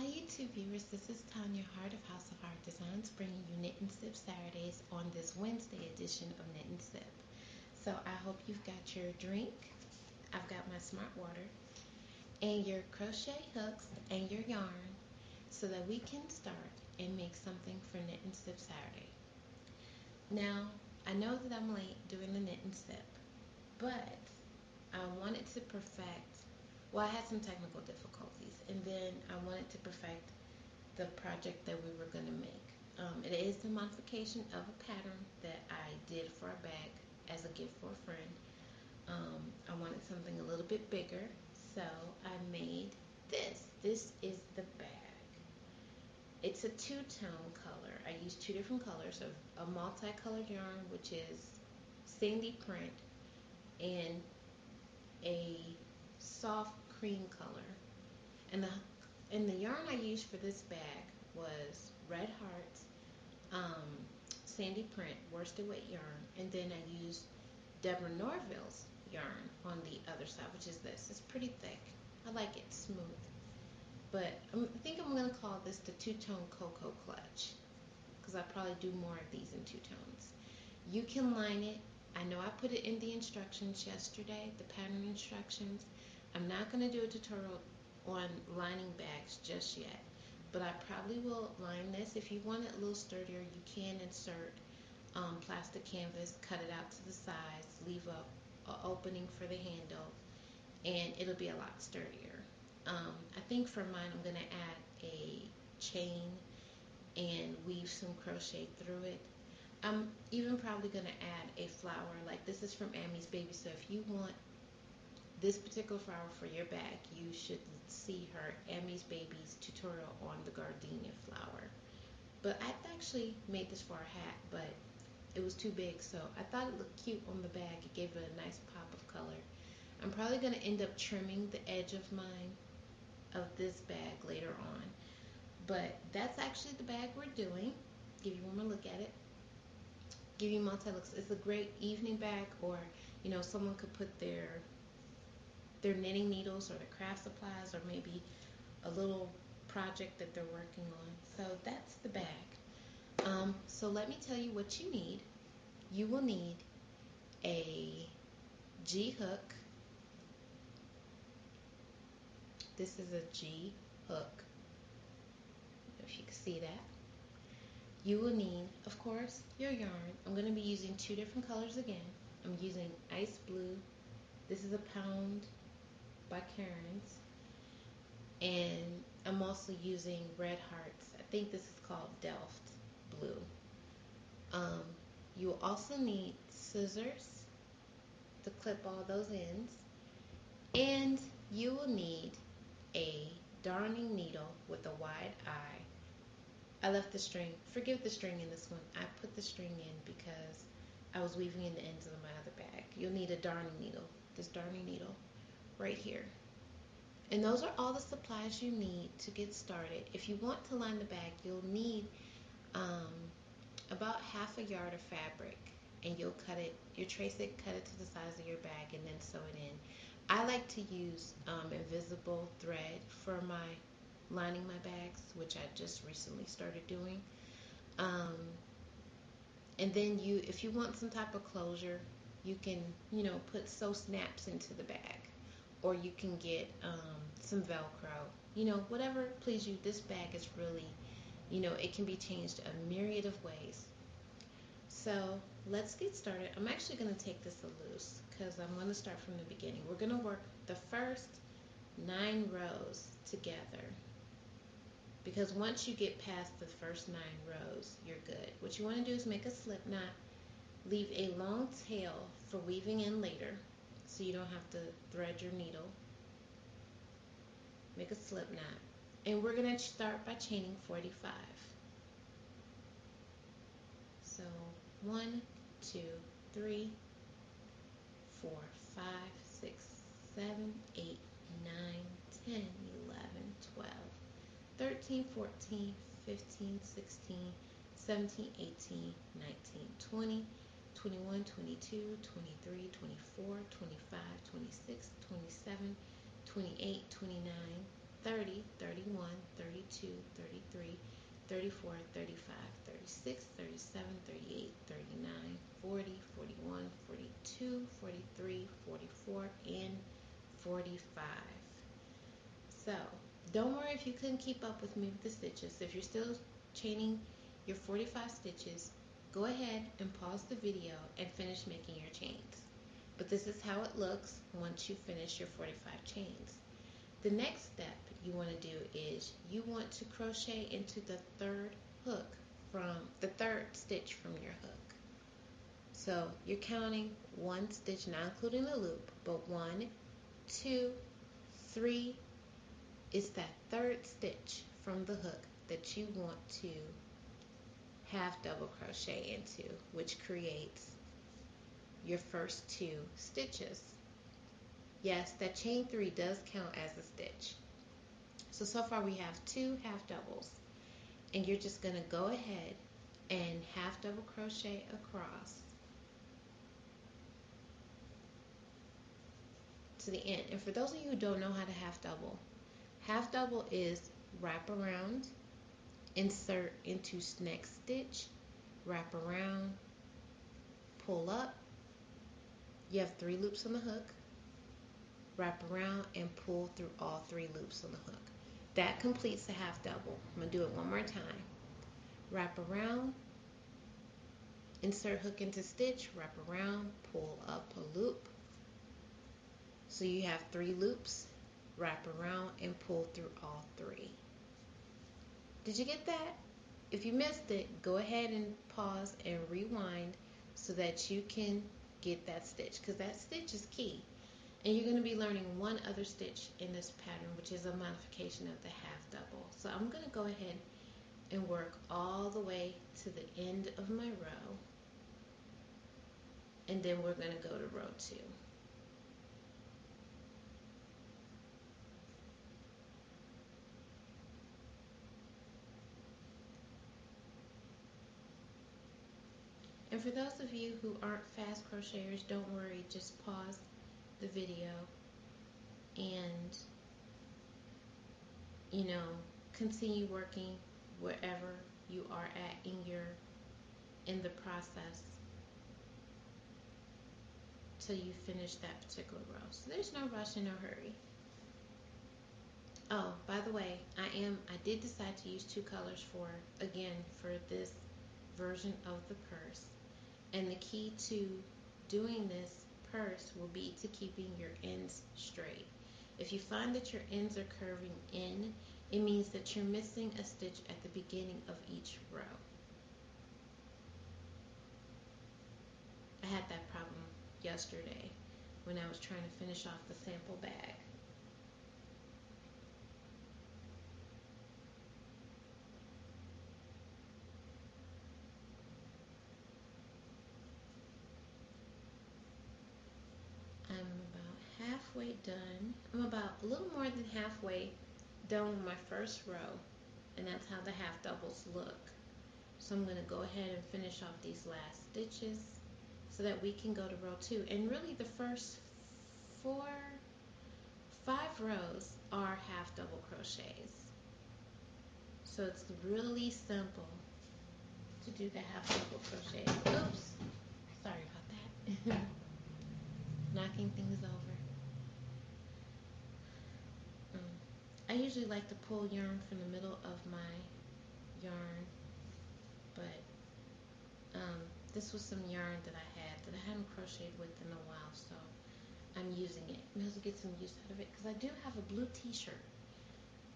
Hi YouTube viewers, this is Tanya Hart of House of Heart Designs bringing you Knit and Sip Saturdays on this Wednesday edition of Knit and Sip. So I hope you've got your drink, I've got my smart water, and your crochet hooks and your yarn so that we can start and make something for Knit and Sip Saturday. Now, I know that I'm late doing the Knit and Sip, but I wanted to perfect, well, I had some technical difficulties, and then I wanted to perfect the project that we were going to make. It is a modification of a pattern that I did for a bag as a gift for a friend. I wanted something a little bit bigger, so I made this. This is the bag. It's a two-tone color. I used two different colors of a multicolored yarn, which is sandy print, and a soft cream color. And the yarn I used for this bag was Red Heart, sandy print, worsted weight yarn, and then I used Deborah Norville's yarn on the other side, which is this. It's pretty thick. I like it smooth. But I think I'm going to call this the two-tone cocoa clutch because I probably do more of these in two tones. You can line it. I know I put it in the instructions yesterday, the pattern instructions. I'm not going to do a tutorial on lining bags just yet, but I probably will line this. If you want it a little sturdier, you can insert plastic canvas, cut it out to the sides, leave a opening for the handle, and it'll be a lot sturdier. I think for mine I'm going to add a chain and weave some crochet through it. I'm even probably going to add a flower, like this is from Amy's Baby, so if you want this particular flower for your bag, you should see her Amy's Baby's tutorial on the gardenia flower. But I actually made this for a hat, but it was too big, so I thought it looked cute on the bag. It gave it a nice pop of color. I'm probably going to end up trimming the edge of this bag later on. But that's actually the bag we're doing. Give you one more look at it. Give you multi-looks. It's a great evening bag, or someone could put their knitting needles or their craft supplies, or maybe a little project that they're working on. So that's the bag. So let me tell you what you need. You will need a G hook. This is a G hook, if you can see that. You will need, of course, your yarn. I'm going to be using two different colors again. I'm using ice blue. This is a pound by Karen's. And I'm also using Red Hearts. I think this is called Delft Blue. You will also need scissors to clip all those ends. And you will need a darning needle with a wide eye. I left the string, forgive the string in this one. I put the string in because I was weaving in the ends of my other bag. You'll need a darning needle, this darning needle right here. And those are all the supplies you need to get started. If you want to line the bag, you'll need about half a yard of fabric, and you'll trace it, cut it to the size of your bag, and then sew it in. I like to use invisible thread for lining my bags, which I just recently started doing. And then if you want some type of closure, you can, sew snaps into the bag, or you can get some Velcro, whatever please you. This bag is really, it can be changed a myriad of ways. So let's get started. I'm actually going to take this a loose because I'm going to start from the beginning. We're going to work the first 9 rows together, because once you get past the first 9 rows, you're good. What you want to do is make a slip knot, leave a long tail for weaving in later so you don't have to thread your needle. Make a slip knot, and we're going to start by chaining 45. So 1, 2, 3, 4, 5, 6, 7, 8, 9, 10, 11, 12, 13, 14, 15, 16, 17, 18, 19, 20, 21, 22, 23, 24, 25, 26, 27, 28, 29, 30, 31, 32, 34, 35, 36, 37, 38, 39, 40, 41, 42, 43, 44, and 45. So, don't worry if you couldn't keep up with me with the stitches. If you're still chaining your 45 stitches, go ahead and pause the video and finish making your chains. But this is how it looks once you finish your 45 chains. The next step you want to do is you want to crochet into the third stitch from your hook. So you're counting one stitch, not including the loop, but 1, 2, 3 is that third stitch from the hook that you want to half double crochet into, which creates your first 2 stitches. Yes, that chain 3 does count as a stitch. So far we have 2 half doubles, and you're just going to go ahead and half double crochet across to the end. And for those of you who don't know how to half double is wrap around, insert into next stitch, wrap around, pull up. You have 3 loops on the hook, wrap around, and pull through all 3 loops on the hook. That completes the half double. I'm going to do it one more time. Wrap around, insert hook into stitch, wrap around, pull up a loop. So you have 3 loops, wrap around, and pull through all 3. Did you get that? If you missed it, go ahead and pause and rewind so that you can get that stitch, because that stitch is key. And you're going to be learning one other stitch in this pattern, which is a modification of the half double. So I'm going to go ahead and work all the way to the end of my row, and then we're going to go to row 2. And for those of you who aren't fast crocheters, don't worry, just pause the video and, continue working wherever you are at in the process till you finish that particular row. So there's no rush and no hurry. Oh, by the way, I did decide to use 2 colors for this version of the purse. And the key to doing this purse will be to keeping your ends straight. If you find that your ends are curving in, it means that you're missing a stitch at the beginning of each row. I had that problem yesterday when I was trying to finish off the sample bag. I'm about halfway done. I'm about a little more than halfway done with my first row, and that's how the half doubles look. So I'm going to go ahead and finish off these last stitches so that we can go to row 2. And really the first 5 rows are half double crochets. So it's really simple to do the half double crochets. Oops, sorry about that. Knocking things over. I usually like to pull yarn from the middle of my yarn, but this was some yarn that I had that I hadn't crocheted with in a while, so I'm using it. Maybe I'll get some use out of it, because I do have a blue t-shirt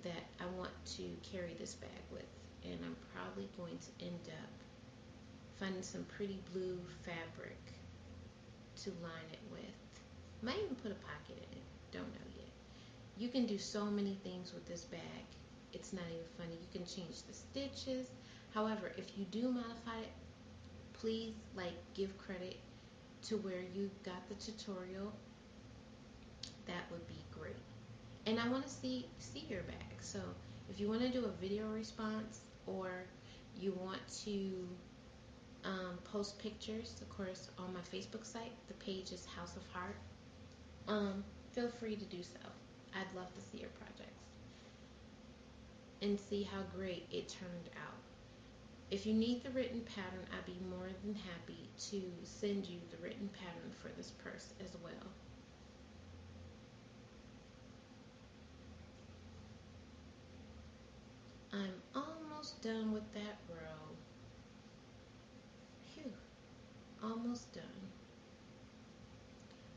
that I want to carry this bag with, and I'm probably going to end up finding some pretty blue fabric to line it with. Might even put a pocket in it, don't know yet. You can do so many things with this bag, it's not even funny. You can change the stitches. However, if you do modify it, please give credit to where you got the tutorial. That would be great. And I want to see your bag. So if you want to do a video response, or you want to post pictures, of course, on my Facebook site, the page is House of Heart. Feel free to do so. I'd love to see your projects and see how great it turned out. If you need the written pattern, I'd be more than happy to send you the written pattern for this purse as well. I'm almost done with that row. Phew, almost done.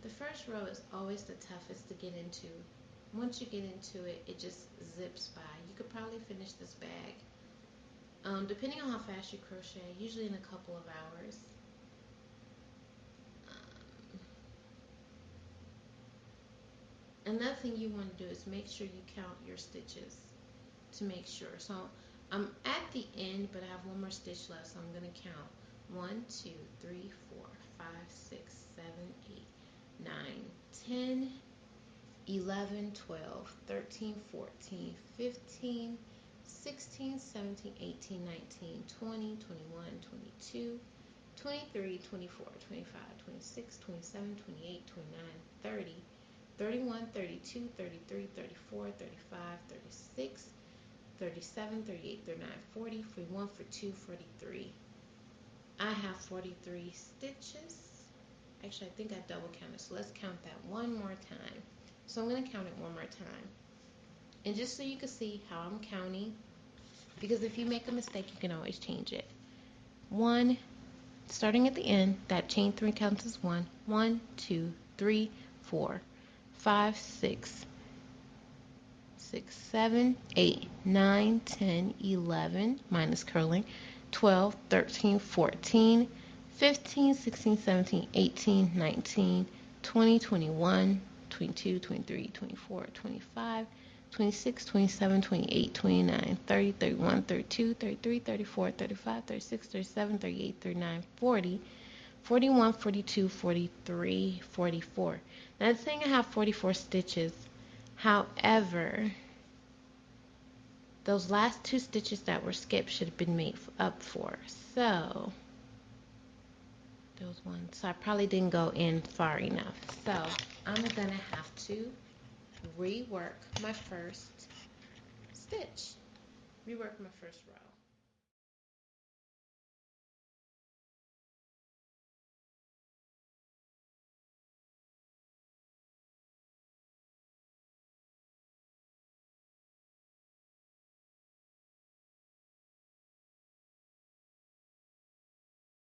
The first row is always the toughest to get into. Once you get into it, it just zips by. You could probably finish this bag, depending on how fast you crochet, usually in a couple of hours. Another thing you want to do is make sure you count your stitches to make sure. So I'm at the end, but I have one more stitch left, so I'm going to count 1, 2, 3, 4, 5, 6, 7, 8, 9, 10, 11, 12, 13, 14, 15, 16, 17, 18, 19, 20, 21, 22, 23, 24, 25, 26, 27, 28, 29, 30, 31, 32, 33, 34, 35, 36, 37, 38, 39, 40, 41, 42, 43. I have 43 stitches. Actually, I think I double counted, so let's count that one more time. So I'm going to count it one more time. And just so you can see how I'm counting, because if you make a mistake, you can always change it. 1, starting at the end, that chain 3 counts as 1. 1, 2, 3, 4, 5, 6, 7, 8, 9, 10, 11, minus curling, 12, 13, 14, 15, 16, 17, 18, 19, 20, 21, 22, 23, 24, 25, 26, 27, 28, 29, 30, 31, 32, 33, 34, 35, 36, 37, 38, 39, 40, 41, 42, 43, 44. Now it's saying I have 44 stitches. However, those last 2 stitches that were skipped should have been made up for. So, those ones. So I probably didn't go in far enough. So, I'm going to have to rework my first stitch. Rework my first row.